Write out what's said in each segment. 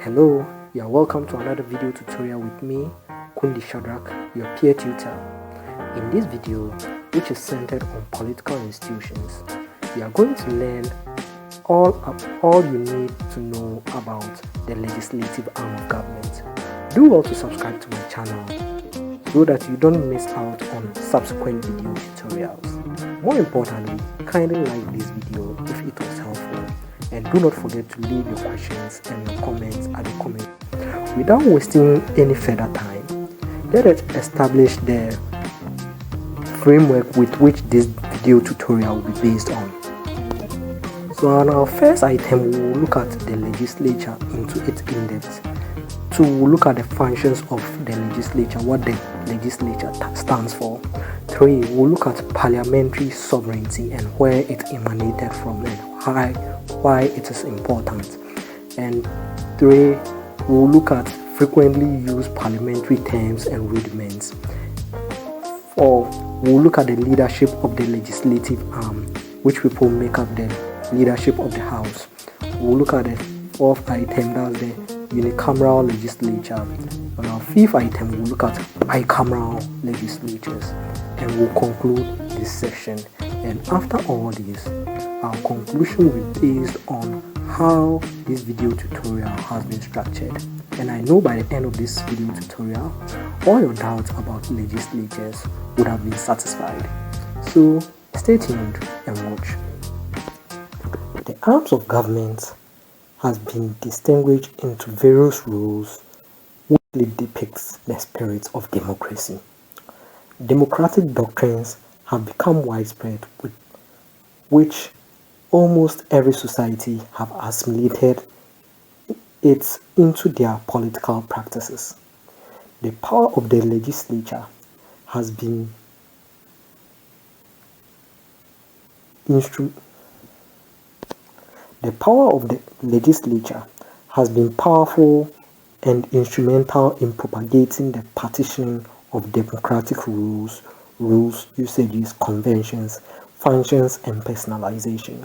Hello, you are welcome to another video tutorial with me, Kundi Shadrach, your peer tutor. In this video, which is centered on political institutions, you are going to learn all you need to know about the legislative arm of government. Do also subscribe to my channel so that you don't miss out on subsequent video tutorials. More importantly, kindly like this video if it was helpful, and do not forget to leave your questions and your comments at the comment. Without wasting any further time, let us establish the framework with which this video tutorial will be based on. So on our first item, we will look at the legislature into its in-depth. Two, we'll look at the functions of the legislature, what the legislature stands for. Three, we'll look at parliamentary sovereignty and where it emanated from and why it is important. And three, we'll look at frequently used parliamentary terms and rudiments. Four, we'll look at the leadership of the legislative arm, which people make up the leadership of the house. We'll look at the fourth item, that's the unicameral legislature. On our fifth item, we'll look at bicameral legislatures, and we'll conclude this section. And after all this, our conclusion will be based on how this video tutorial has been structured. And I know by the end of this video tutorial, all your doubts about legislatures would have been satisfied. So stay tuned and watch. The arms of government has been distinguished into various roles which depicts the spirit of democracy. Democratic doctrines have become widespread, with which almost every society have assimilated it into their political practices. The power of the legislature has been powerful and instrumental in propagating the partitioning of democratic rules, usages, conventions, functions, and personalization.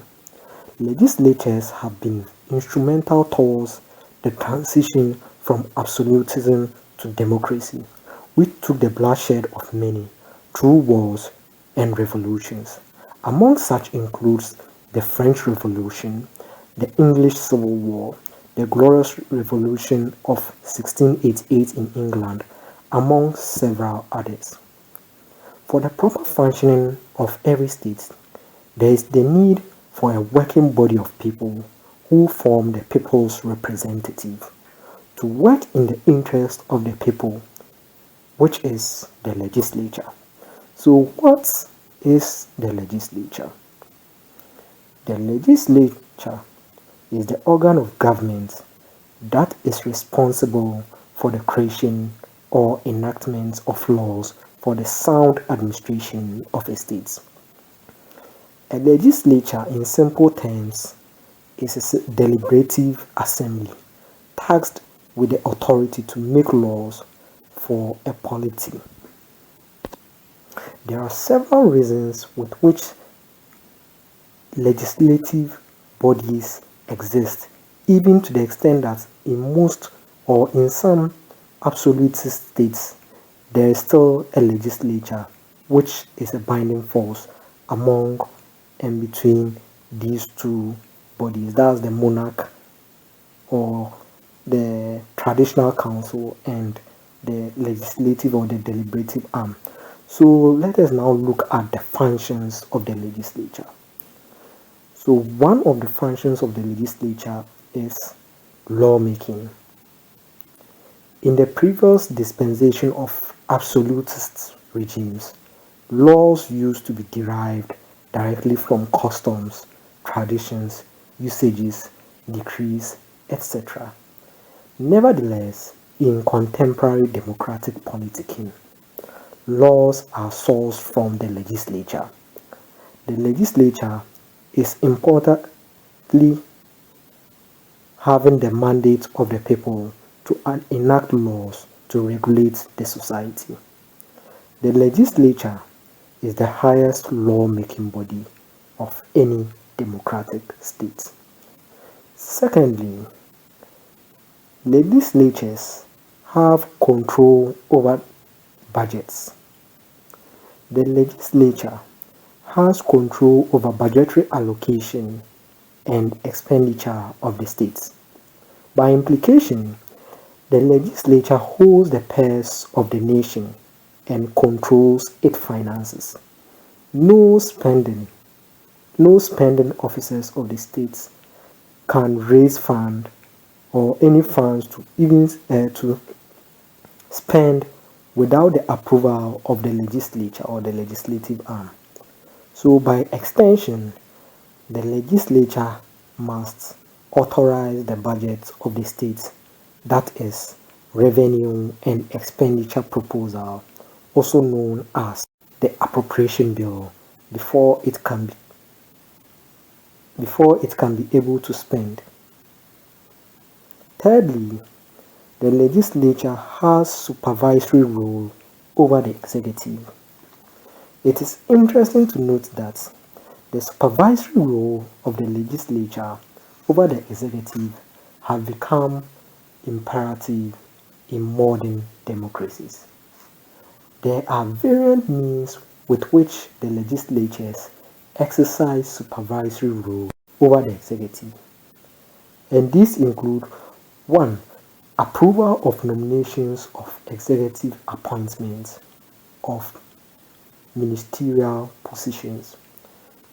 Legislatures have been instrumental towards the transition from absolutism to democracy, which took the bloodshed of many through wars and revolutions. Among such includes the French Revolution, the English Civil War, the Glorious Revolution of 1688 in England, among several others. For the proper functioning of every state, there is the need for a working body of people who form the people's representative to work in the interest of the people, which is the legislature. So what is the legislature? The legislature is the organ of government that is responsible for the creation or enactment of laws for the sound administration of a state. A legislature, in simple terms, is a deliberative assembly tasked with the authority to make laws for a polity. There are several reasons with which legislative bodies exist, even to the extent that in most or in some absolutist states, there is still a legislature which is a binding force among and between these two bodies. That's the monarch or the traditional council and the legislative or the deliberative arm. So let us now look at the functions of the legislature. So one of the functions of the legislature is lawmaking. In the previous dispensation of absolutist regimes, laws used to be derived directly from customs, traditions, usages, decrees, etc. Nevertheless, in contemporary democratic politicking, laws are sourced from the legislature. The legislature is importantly having the mandate of the people to enact laws to regulate the society. The legislature is the highest lawmaking body of any democratic state. Secondly, Legislatures have control over budgets. The legislature has control over budgetary allocation and expenditure of the states. By implication, the legislature holds the purse of the nation and controls its finances. No spending officers of the states can raise funds or any funds to even to spend without the approval of the legislature or the legislative arm. So by extension, the legislature must authorize the budget of the states, that is, revenue and expenditure proposal, also known as the appropriation bill, before it can be able to spend. Thirdly, the legislature has supervisory role over the executive. It is interesting to note that the supervisory role of the legislature over the executive have become imperative in modern democracies. There are variant means with which the legislatures exercise supervisory role over the executive. And these include 1. Approval of nominations of executive appointments of ministerial positions.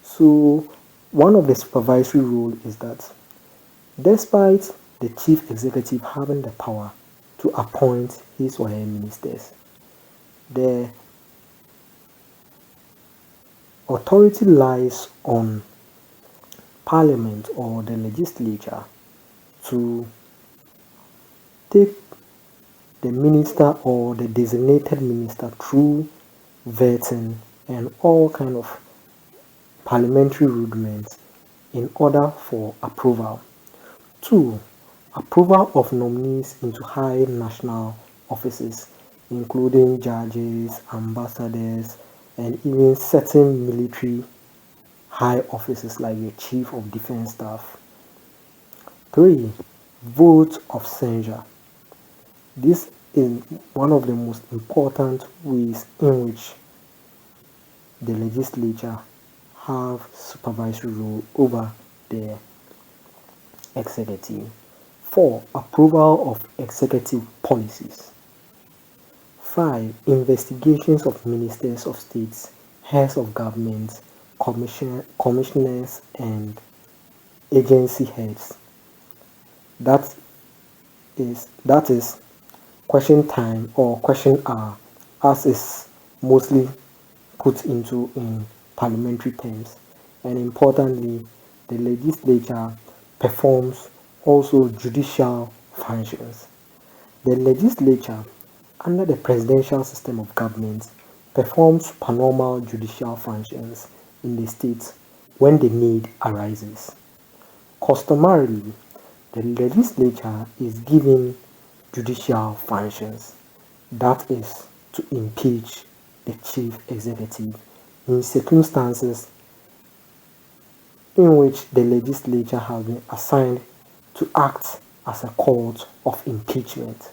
So one of the supervisory role is that despite the chief executive having the power to appoint his or her ministers, the authority lies on Parliament or the legislature to take the minister or the designated minister through vetting and all kind of parliamentary rudiments in order for approval. 2. Approval of nominees into high national offices, including judges, ambassadors, and even certain military high offices like the Chief of Defense Staff. 3. Vote of censure. This is one of the most important ways in which the legislature have supervisory role over the executive. 4. Approval of executive policies. 5. Investigations of ministers of states, heads of government, commissioners, and agency heads. That is question time or question hour, as is mostly put into in parliamentary terms. And importantly, the legislature performs also judicial functions. The legislature, under the presidential system of government, performs supernormal judicial functions in the states when the need arises. Customarily, the legislature is given judicial functions, that is, to impeach the chief executive in circumstances in which the legislature has been assigned to act as a court of impeachment.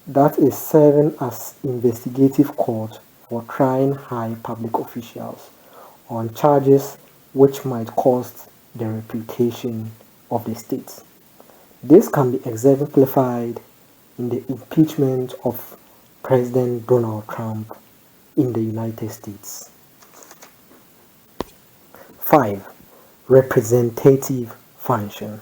That is, serving as investigative court for trying high public officials on charges which might cost the reputation of the state. This can be exemplified in the impeachment of President Donald Trump in the United States. 5. Representative function.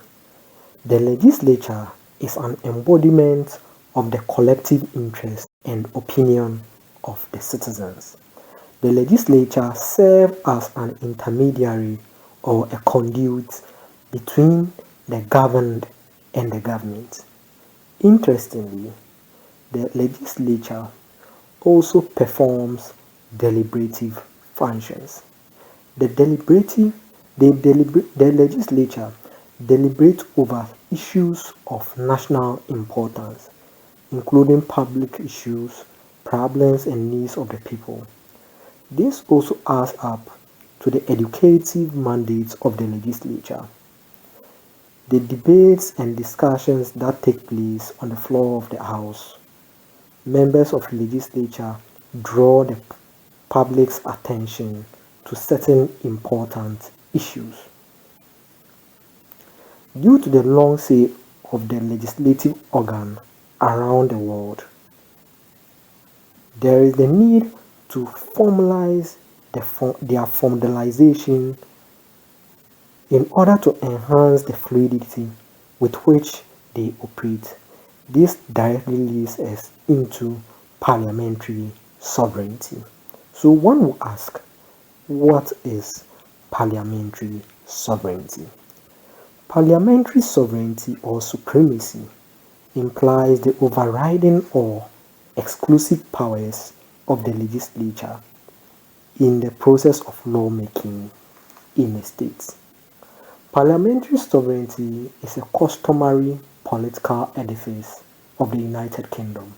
The legislature is an embodiment of the collective interest and opinion of the citizens. The legislature serves as an intermediary or a conduit between the governed and the government. Interestingly, the legislature also performs deliberative functions. The legislature deliberates over issues of national importance, including public issues, problems, and needs of the people. This also adds up to the educative mandates of the legislature. The debates and discussions that take place on the floor of the House, members of the legislature draw the public's attention to certain important issues. Due to the long stay of the legislative organ around the world, there is the need to formalize their formalization in order to enhance the fluidity with which they operate. This directly leads us into parliamentary sovereignty. So one will ask, what is parliamentary sovereignty? Parliamentary sovereignty or supremacy implies the overriding or exclusive powers of the legislature in the process of lawmaking in a state. Parliamentary sovereignty is a customary political edifice of the United Kingdom.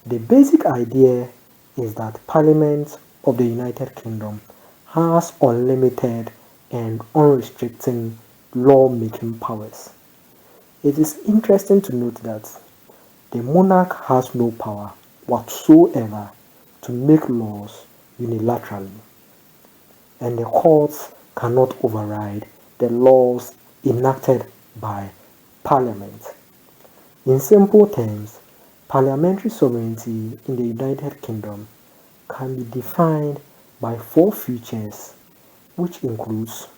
The basic idea is that Parliament of the United Kingdom has unlimited and unrestricted law-making powers. It is interesting to note that the monarch has no power whatsoever to make laws unilaterally, and the courts cannot override the laws enacted by Parliament. In simple terms, parliamentary sovereignty in the United Kingdom can be defined by four features, which includes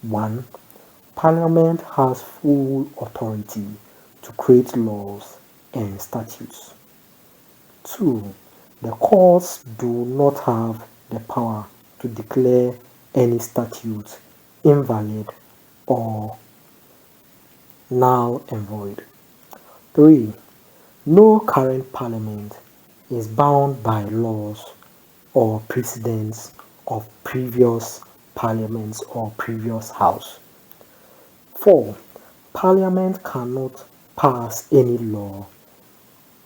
1. Parliament has full authority to create laws and statutes. 2. The courts do not have the power to declare any statute invalid or null and void. 3. No current parliament is bound by laws or precedents of previous parliaments or previous house. 4. Parliament cannot pass any law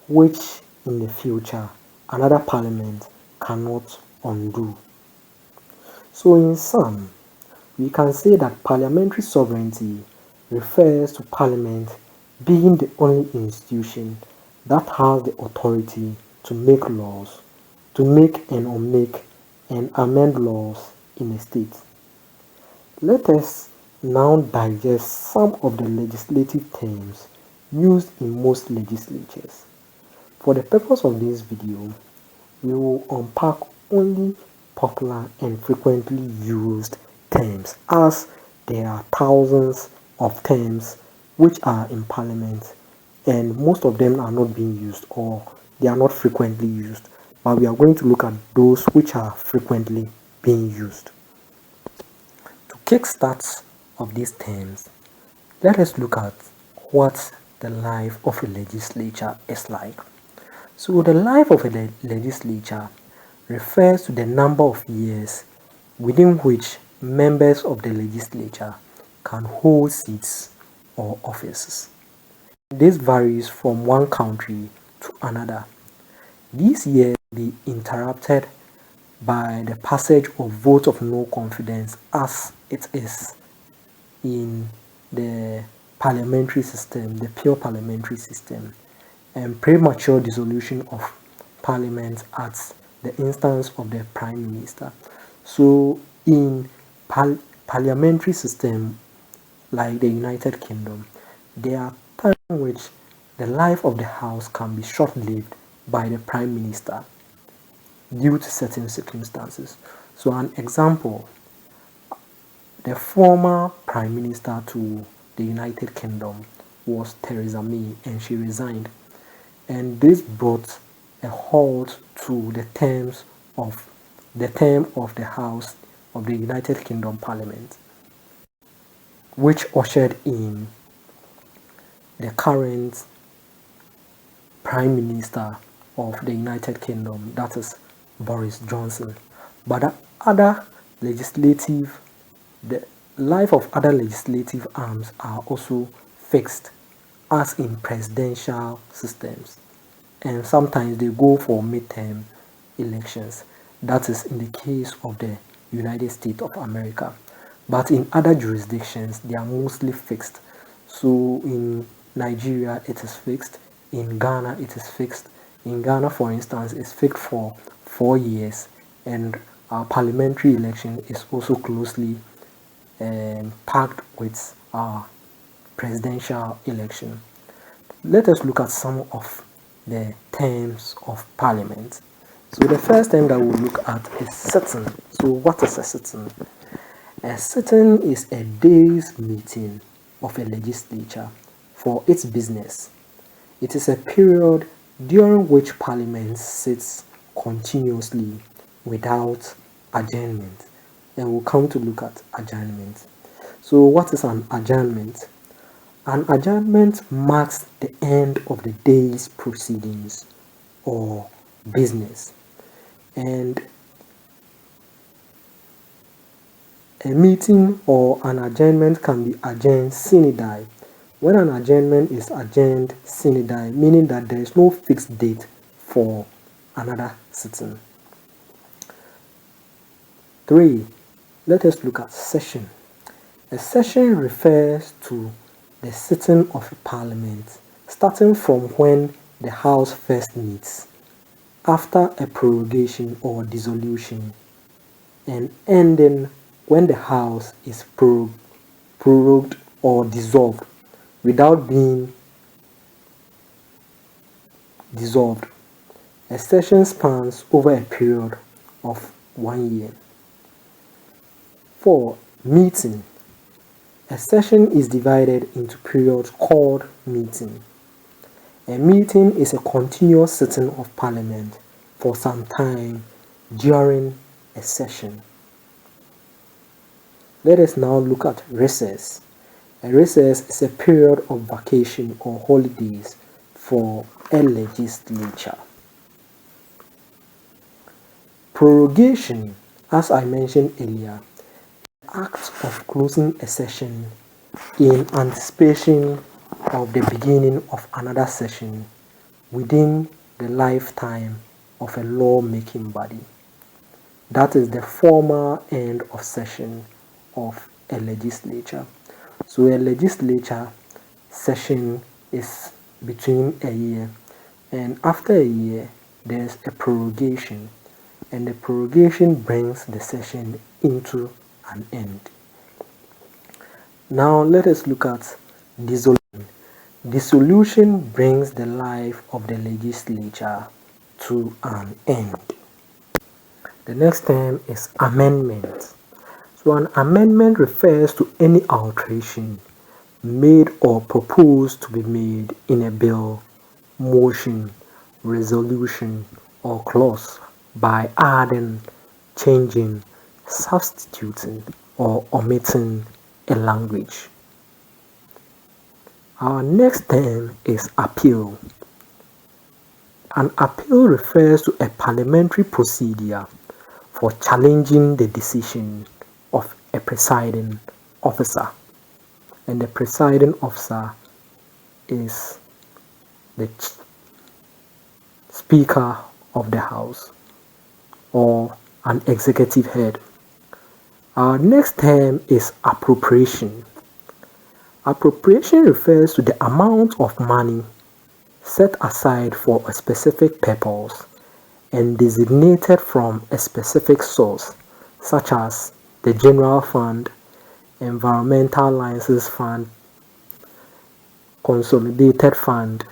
which in the future another parliament cannot undo. So in sum, we can say that parliamentary sovereignty refers to Parliament being the only institution that has the authority to make laws, to make and unmake and amend laws in a state. Let us now digest some of the legislative terms used in most legislatures. For the purpose of this video, we will unpack only popular and frequently used terms, as there are thousands of terms which are in Parliament and most of them are not being used or they are not frequently used, but we are going to look at those which are frequently being used. To kickstart of these terms, let us look at what the life of a legislature is like. So the life of a legislature refers to the number of years within which members of the legislature can hold seats or offices. This varies from one country to another. These years be interrupted by the passage of vote of no confidence, as it is in the parliamentary system, the pure parliamentary system, and premature dissolution of parliament at the instance of the prime minister. So in parliamentary system like the United Kingdom, there are times in which the life of the house can be short-lived by the prime minister due to certain circumstances. So an example, the former prime minister to the United Kingdom was Theresa May, and she resigned, and this brought a halt to the term of the House of the United Kingdom Parliament, which ushered in the current Prime Minister of the United Kingdom, that is Boris Johnson. But the life of other legislative arms are also fixed, as in presidential systems, and sometimes they go for midterm elections. That is in the case of the United States of America. but in other jurisdictions they are mostly fixed. So in Nigeria it is fixed, in Ghana it is fixed. In Ghana, for instance, it's fixed for 4 years, and our parliamentary election is also closely packed with our presidential election. Let us look at some of the terms of parliament. So the first term that we'll look at is sitting. So what is a sitting? A sitting is a day's meeting of a legislature for its business. It is a period during which Parliament sits continuously without adjournment. And we'll come to look at adjournment. So what is an adjournment? An adjournment marks the end of the day's proceedings or business. And a meeting or an adjournment can be adjourned sine die. When an adjournment is adjourned sine die, meaning that there is no fixed date for another sitting. 3. Let us look at session. A session refers to the sitting of a parliament, starting from when the House first meets, after a prorogation or dissolution, and ending when the House is prorogued or dissolved without being dissolved. A session spans over a period of 1 year. 4. Meeting. A session is divided into periods called meeting. A meeting is a continuous sitting of Parliament for some time during a session. Let us now look at recess. A recess is a period of vacation or holidays for a legislature. Prorogation, as I mentioned earlier, act of closing a session in anticipation of the beginning of another session within the lifetime of a law-making body. That is the formal end of session of a legislature. So a legislature session is between a year, and after a year there's a prorogation, and the prorogation brings the session into an end. Now let us look at dissolution. Dissolution brings the life of the legislature to an end. The next term is amendment. So an amendment refers to any alteration made or proposed to be made in a bill, motion, resolution, or clause by adding, changing, substituting, or omitting a language. Our next term is appeal. An appeal refers to a parliamentary procedure for challenging the decision of a presiding officer, and the presiding officer is the Speaker of the House or an executive head. Our next term is appropriation. Appropriation refers to the amount of money set aside for a specific purpose and designated from a specific source, such as the General Fund, Environmental License Fund, Consolidated Fund,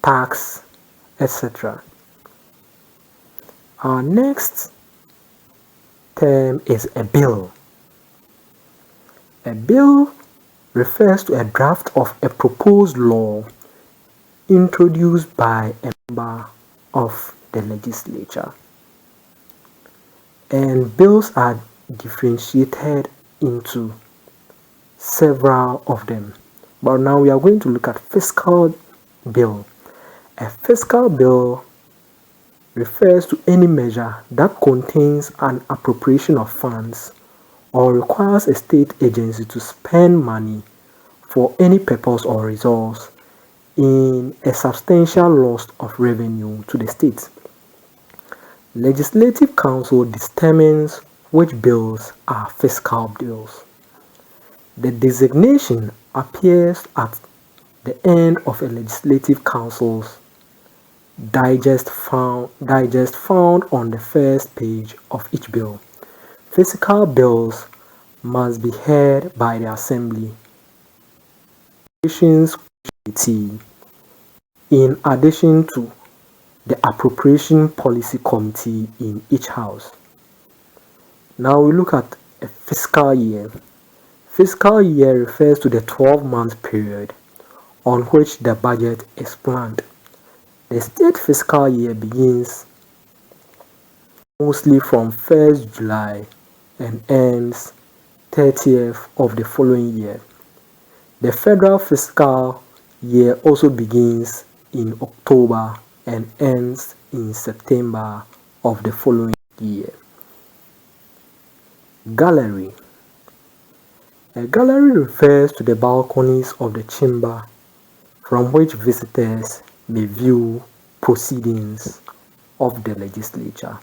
tax, etc. Our next term is a bill. A bill refers to a draft of a proposed law introduced by a member of the legislature. And bills are differentiated into several of them. But now we are going to look at fiscal bill. A fiscal bill refers to any measure that contains an appropriation of funds or requires a state agency to spend money for any purpose or resource in a substantial loss of revenue to the state. Legislative Council determines which bills are fiscal bills. The designation appears at the end of a legislative council's digest found on the first page of each bill. Fiscal bills must be heard by the Assembly Appropriations Committee in addition to the Appropriation Policy Committee in each house. Now we look at a fiscal year. Fiscal year refers to the 12-month period on which the budget is planned. The state fiscal year begins mostly from 1st July and ends 30th of the following year. The federal fiscal year also begins in October and ends in September of the following year. Gallery. A gallery refers to the balconies of the chamber from which visitors may view proceedings of the legislature.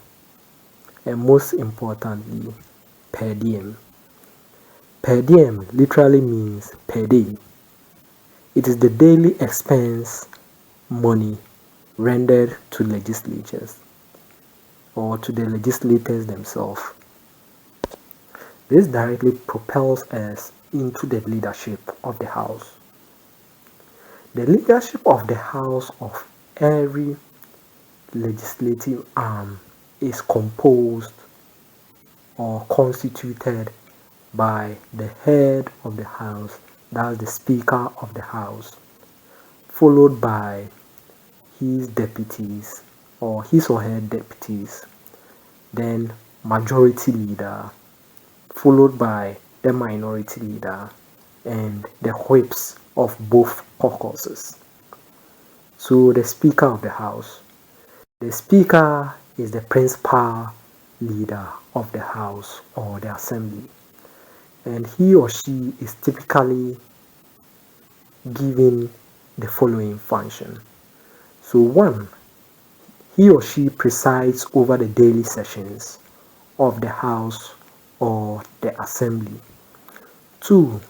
And most importantly, per diem. Per diem literally means per day. It is the daily expense money rendered to legislatures or to the legislators themselves. This directly propels us into the leadership of the House. The leadership of the House of every legislative arm is composed or constituted by the head of the House, that's the Speaker of the House, followed by his deputies or his or her deputies, then majority leader, followed by the minority leader and the whips of both caucuses. So the Speaker of the House. The Speaker is the principal leader of the House or the Assembly, and he or she is typically given the following function. So 1, he or she presides over the daily sessions of the House or the Assembly. 2,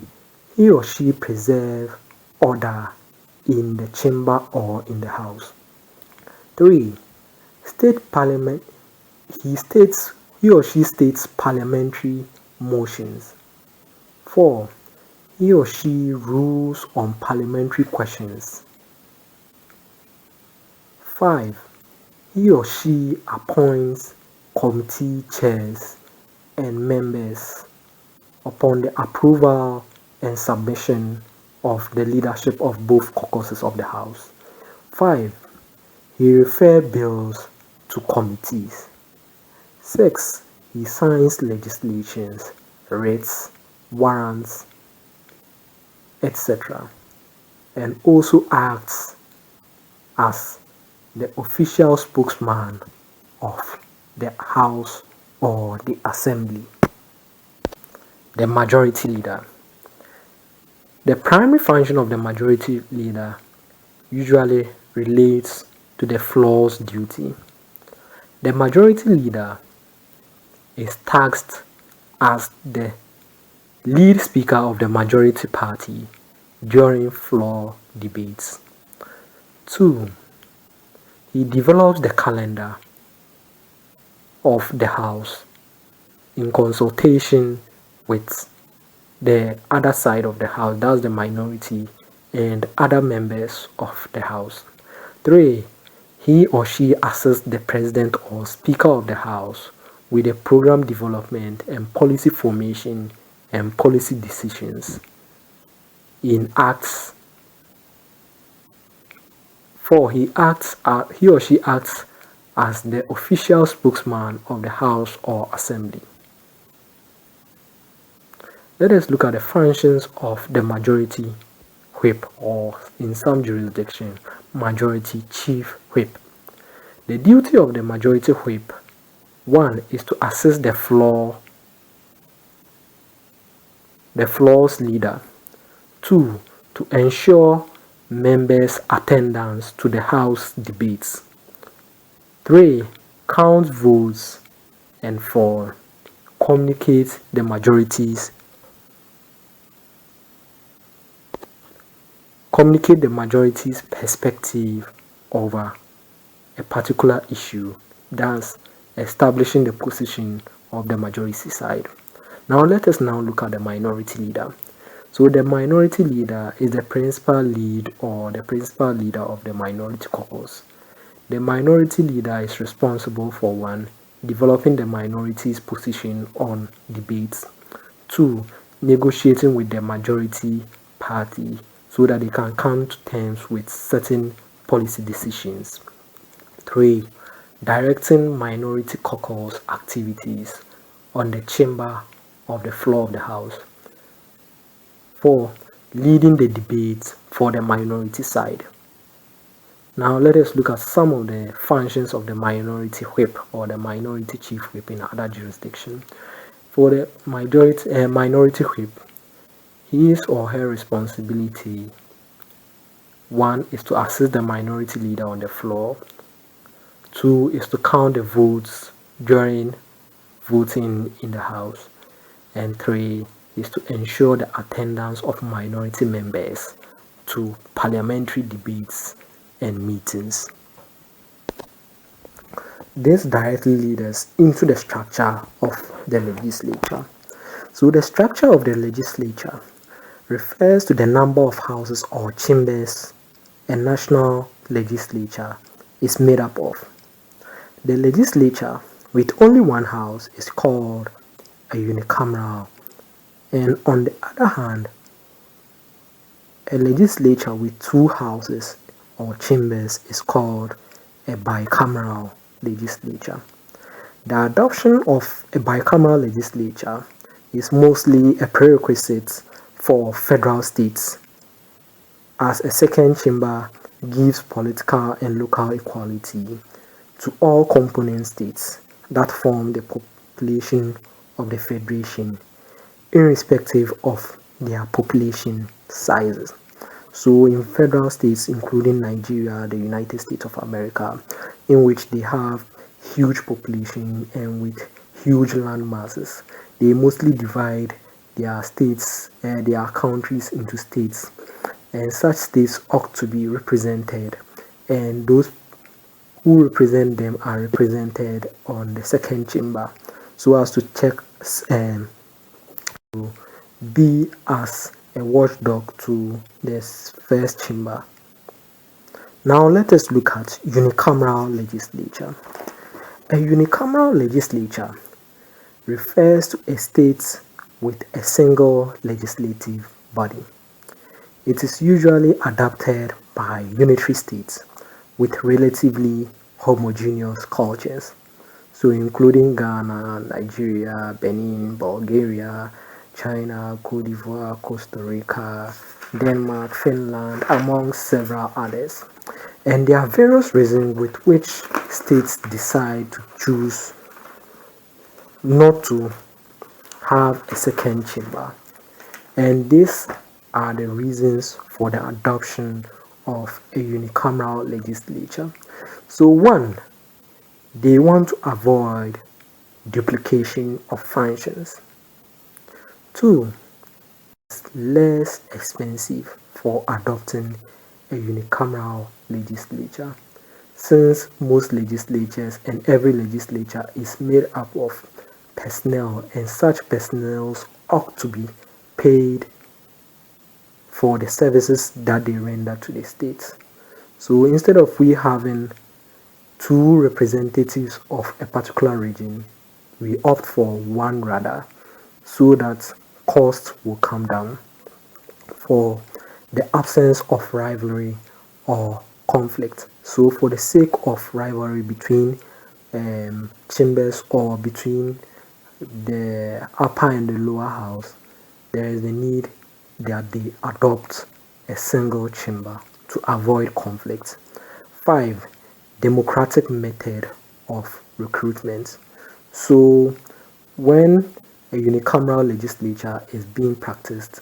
he or she preserves order in the chamber or in the House. 3, state parliament. He or she states parliamentary motions. 4, he or she rules on parliamentary questions. 5, he or she appoints committee chairs and members upon the approval and submission of the leadership of both caucuses of the House. 5, he refers bills to committees. 6, he signs legislations, writs, warrants, etc., and also acts as the official spokesman of the House or the Assembly. The majority leader. The primary function of the majority leader usually relates to the floor's duty. The majority leader is tasked as the lead speaker of the majority party during floor debates. 2, he develops the calendar of the House in consultation with the other side of the House, that's the minority, and other members of the House. 3, he or she assists the President or Speaker of the House with the program development and policy formation and policy decisions in acts. 4, he or she acts as the official spokesman of the House or Assembly. Let us look at the functions of the majority whip, or in some jurisdictions, majority chief whip. The duty of the majority whip, 1, is to assist the floor's leader. 2, to ensure members' attendance to the House debates. 3, count votes. And 4, communicate the majority's perspective over a particular issue, thus establishing the position of the majority side. Now let us now look at the minority leader. So the minority leader is the principal lead or the principal leader of the minority caucus. The minority leader is responsible for 1. Developing the minority's position on debates, 2. Negotiating with the majority party so that they can come to terms with certain policy decisions, 3. Directing minority caucus activities on the chamber of the floor of the House, 4. Leading the debates for the minority side. Now let us look at some of the functions of the minority whip or the minority chief whip in other jurisdictions. For the minority whip, his or her responsibility, 1 is to assist the minority leader on the floor, 2 is to count the votes during voting in the House, and 3 is to ensure the attendance of minority members to parliamentary debates and meetings. This directly leads us into the structure of the legislature. So the structure of the legislature refers to the number of houses or chambers a national legislature is made up of. The legislature with only one house is called a unicameral, and on the other hand, a legislature with 2 houses or chambers is called a bicameral legislature. The adoption of a bicameral legislature is mostly a prerequisite for federal states, as a second chamber gives political and local equality to all component states that form the population of the federation, irrespective of their population sizes. So in federal states including Nigeria, the United States of America, in which they have huge population and with huge land masses, they mostly divide their states, their countries into states, and such states ought to be represented, and those who represent them are represented on the second chamber so as to check to be as a watchdog to this first chamber. Now let us look at unicameral legislature. A unicameral legislature refers to a state with a single legislative body. It is usually adopted by unitary states with relatively homogeneous cultures, so including Ghana, Nigeria, Benin, Bulgaria, China, Cote d'Ivoire, Costa Rica, Denmark, Finland, among several others. And there are various reasons with which states decide to choose not to have a second chamber, and these are the reasons for the adoption of a unicameral legislature. So 1, they want to avoid duplication of functions. 2, it's less expensive for adopting a unicameral legislature, since most legislatures and every legislature is made up of personnel, and such personnel ought to be paid for the services that they render to the states. So instead of we having 2 representatives of a particular region, we opt for 1 rather, so that costs will come down for the absence of rivalry or conflict. So for the sake of rivalry between chambers or between the upper and the lower house, there is the need that they adopt a single chamber to avoid conflict. 5, democratic method of recruitment. So when a unicameral legislature is being practiced,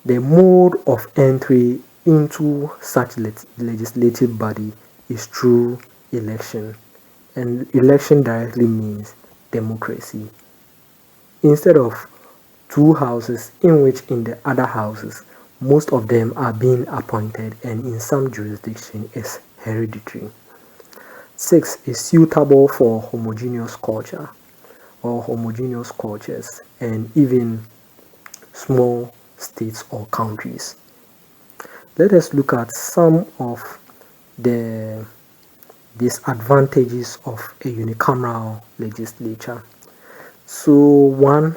the mode of entry into such legislative body is through election, and election directly means democracy, instead of two houses in which in the other houses most of them are being appointed and in some jurisdiction is hereditary. 6 is suitable for homogeneous culture or homogeneous cultures and even small states or countries. Let us look at some of the disadvantages of a unicameral legislature. So one,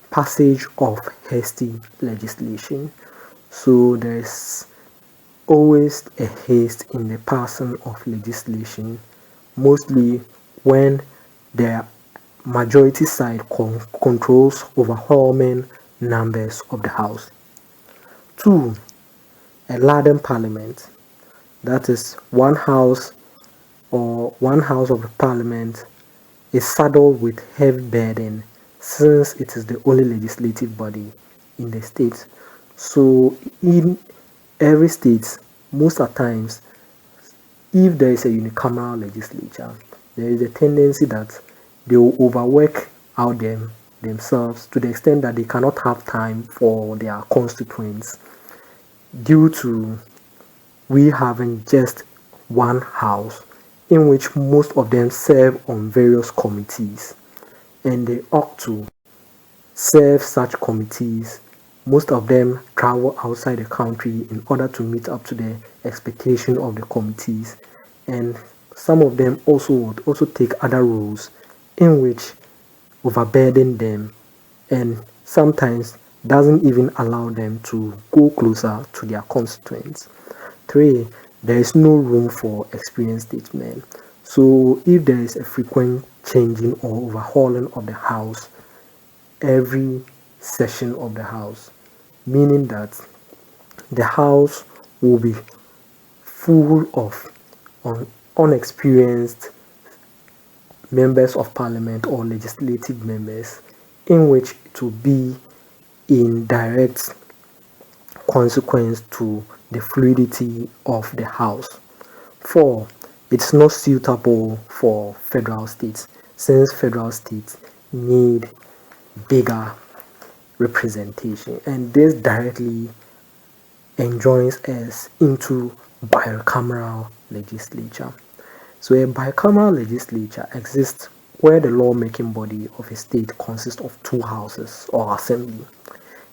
passage of hasty legislation. So there is always a haste in the passing of legislation, mostly when the majority side controls overwhelming numbers of the House. 2. A laden parliament. That is, one house of the parliament is saddled with heavy burden since it is the only legislative body in the state. So in every state, most of the times, if there is a unicameral legislature, there is a tendency that they will overwork out themselves to the extent that they cannot have time for their constituents due to we having just one house in which most of them serve on various committees, and they ought to serve such committees. Most of them travel outside the country in order to meet up to the expectation of the committees, and some of them would also take other roles in which overburden them and sometimes doesn't even allow them to go closer to their constituents. 3. There is no room for experienced statesmen. So if there is a frequent changing or overhauling of the House every session of the House, meaning that the House will be full of unexperienced members of parliament or legislative members, in which it will be in direct consequence to the fluidity of the House. 4. It's not suitable for federal states, since federal states need bigger representation, and this directly enjoins us into bicameral legislature. So a bicameral legislature exists where the lawmaking body of a state consists of two houses or assembly.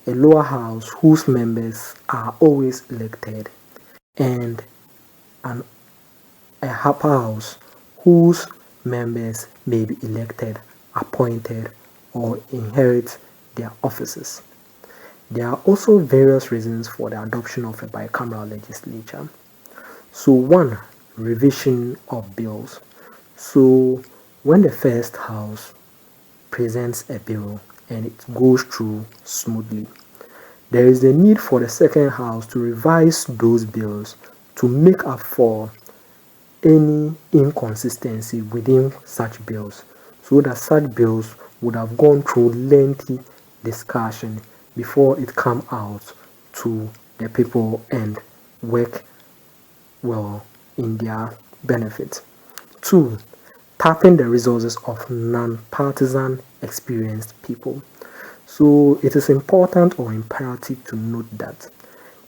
A lower house whose members are always elected, and a upper house whose members may be elected, appointed, or inherit their offices. There are also various reasons for the adoption of a bicameral legislature. So 1, revision of bills. So when the first house presents a bill and it goes through smoothly, there is the need for the second house to revise those bills to make up for any inconsistency within such bills, so that such bills would have gone through lengthy discussion before it come out to the people and work well in their benefit. 2, tapping the resources of non-partisan experienced people. So it is important or imperative to note that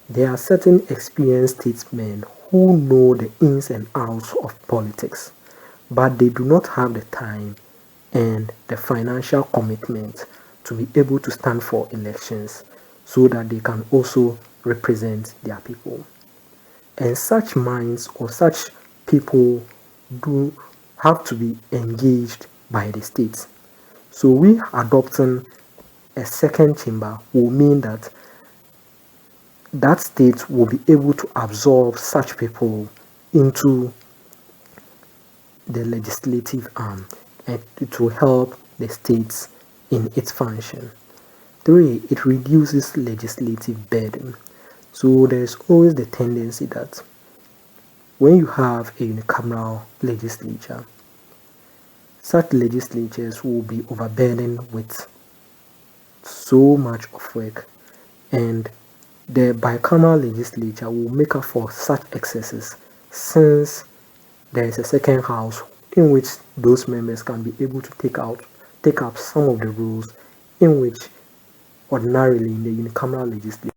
there are certain experienced statesmen who know the ins and outs of politics, but they do not have the time and the financial commitment to be able to stand for elections so that they can also represent their people. And such minds or such people do have to be engaged by the state. So we adopting a second chamber will mean that that state will be able to absorb such people into the legislative arm, and it will help the states in its function. 3, it reduces legislative burden. So there's always the tendency that when you have a unicameral legislature, such legislatures will be overburdened with so much of work, and the bicameral legislature will make up for such excesses since there is a second house in which those members can be able to take out take up some of the roles in which ordinarily in the unicameral legislature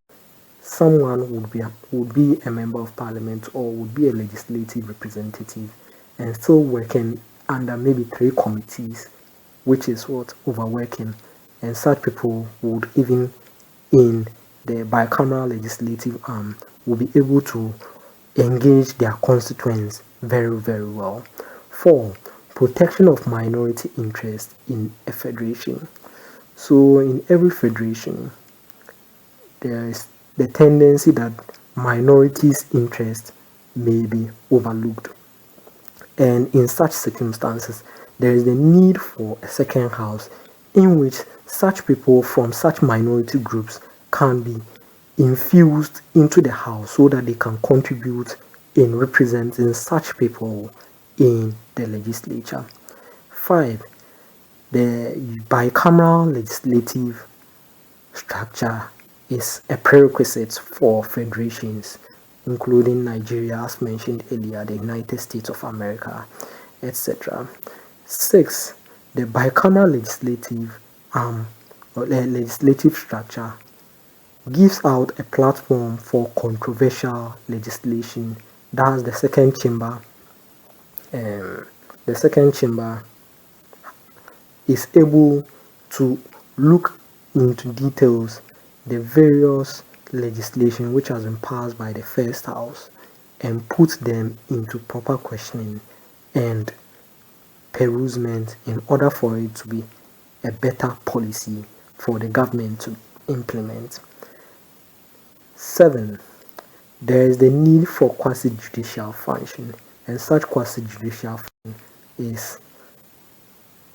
someone would be a member of parliament or would be a legislative representative and still working under maybe 3 committees, which is what overworking, and such people would even in the bicameral legislative arm will be able to engage their constituents very, very well. 4. Protection of minority interest in a federation. So in every federation, there is the tendency that minorities' interest may be overlooked. And in such circumstances, there is the need for a second house in which such people from such minority groups can be infused into the house so that they can contribute in representing such people in the legislature. 5. The bicameral legislative structure is a prerequisite for federations, including Nigeria, as mentioned earlier, the United States of America, etc. 6. The bicameral legislative structure gives out a platform for controversial legislation. That's the second chamber. The second chamber is able to look into details the various legislation which has been passed by the first house and put them into proper questioning and perusement in order for it to be a better policy for the government to implement. 7. There is the need for quasi-judicial function, and such quasi-judicial function is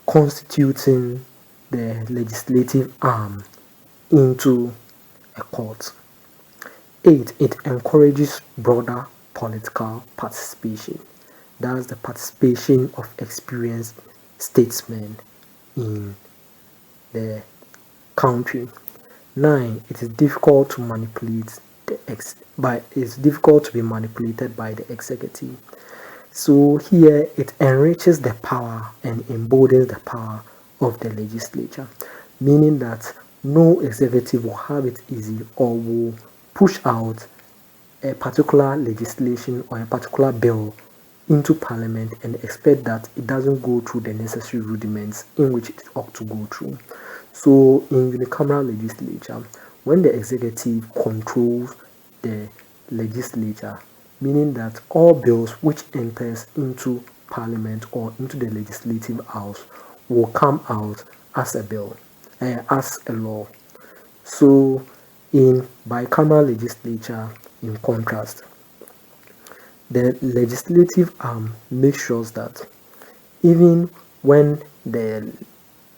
constituting the legislative arm into a court. 8. It encourages broader political participation. That's the participation of experienced statesmen in the country. 9. It is difficult to manipulate it's difficult to be manipulated by the executive. So here it enriches the power and emboldens the power of the legislature, meaning that no executive will have it easy or will push out a particular legislation or a particular bill into parliament and expect that it doesn't go through the necessary rudiments in which it ought to go through. So in unicameral legislature, when the executive controls the legislature, meaning that all bills which enters into parliament or into the legislative house will come out as a bill, as a law. So in bicameral legislature, in contrast, the legislative arm makes sure that even when the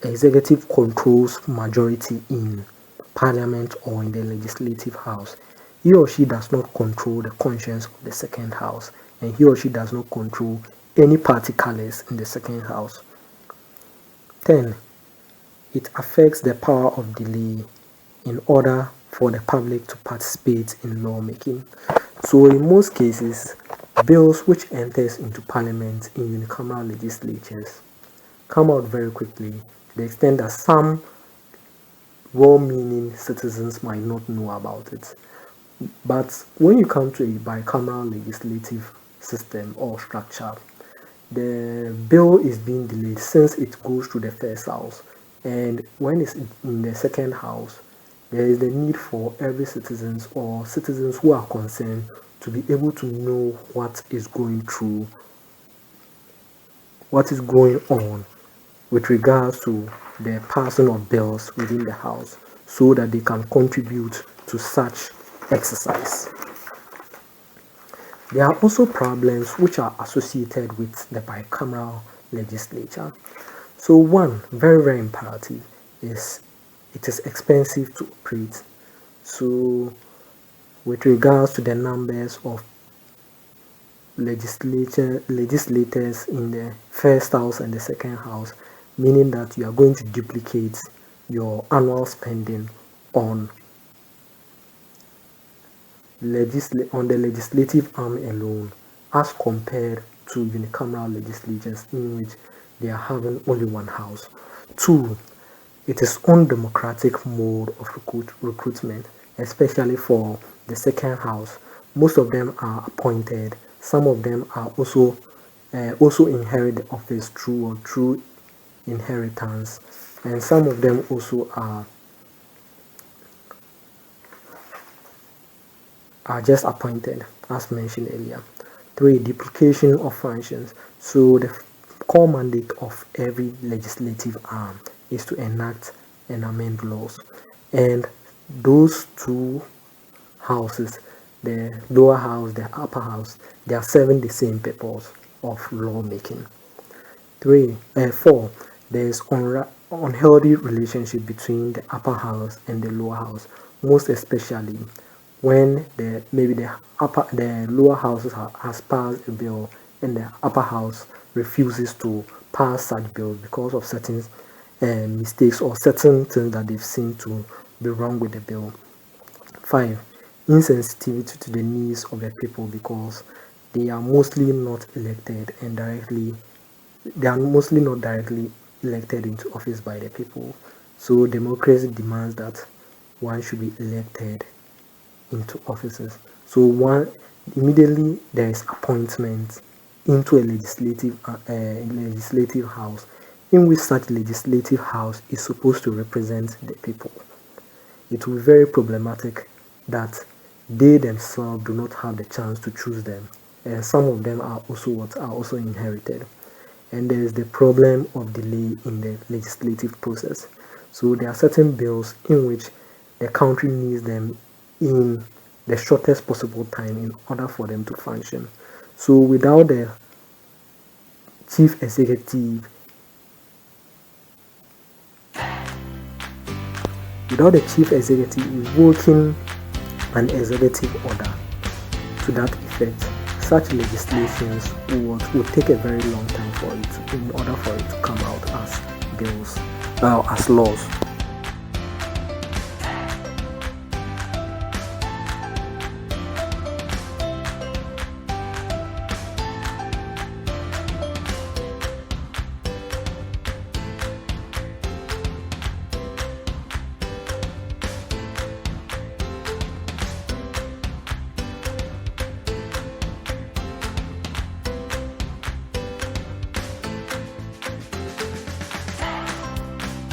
executive controls majority in parliament or in the legislative house, he or she does not control the conscience of the second house, and he or she does not control any party colors in the second house. 10. It affects the power of delay in order for the public to participate in lawmaking. So in most cases, bills which enters into parliament in unicameral legislatures come out very quickly, to the extent that some well-meaning citizens might not know about it. But when you come to a bicameral legislative system or structure, the bill is being delayed since it goes to the first house, and when it's in the second house, there is the need for every citizens or citizens who are concerned to be able to know what is going on with regards to the passing of bills within the house, so that they can contribute to such exercise. There are also problems which are associated with the bicameral legislature. So one very, very imperative is it is expensive to operate. So with regards to the numbers of legislators in the first house and the second house, meaning that you are going to duplicate your annual spending on the legislative arm alone as compared to unicameral legislatures, in which they are having only one house. 2, it is undemocratic mode of recruitment, especially for the second house. Most of them are appointed. Some of them are also inherit the office through inheritance, and some of them also are just appointed, as mentioned earlier. 3, duplication of functions. So the core mandate of every legislative arm is to enact and amend laws, and those two houses, the lower house, the upper house, they are serving the same purpose of lawmaking. 4, there is unhealthy relationship between the upper house and the lower house, most especially when the lower house has passed a bill and the upper house refuses to pass such bills because of certain mistakes or certain things that they've seen to be wrong with the bill. 5, insensitivity to the needs of the people, because they are mostly not elected directly elected into office by the people. So democracy demands that one should be elected into offices. So immediately there is appointment into a legislative house, in which such legislative house is supposed to represent the people. It will be very problematic that they themselves do not have the chance to choose them, and some of them are also inherited. And there is the problem of delay in the legislative process. So there are certain bills in which the country needs them in the shortest possible time in order for them to function. So without the chief executive invoking an executive order to that effect, such legislations would take a very long time in order for it to come out as bills, as laws.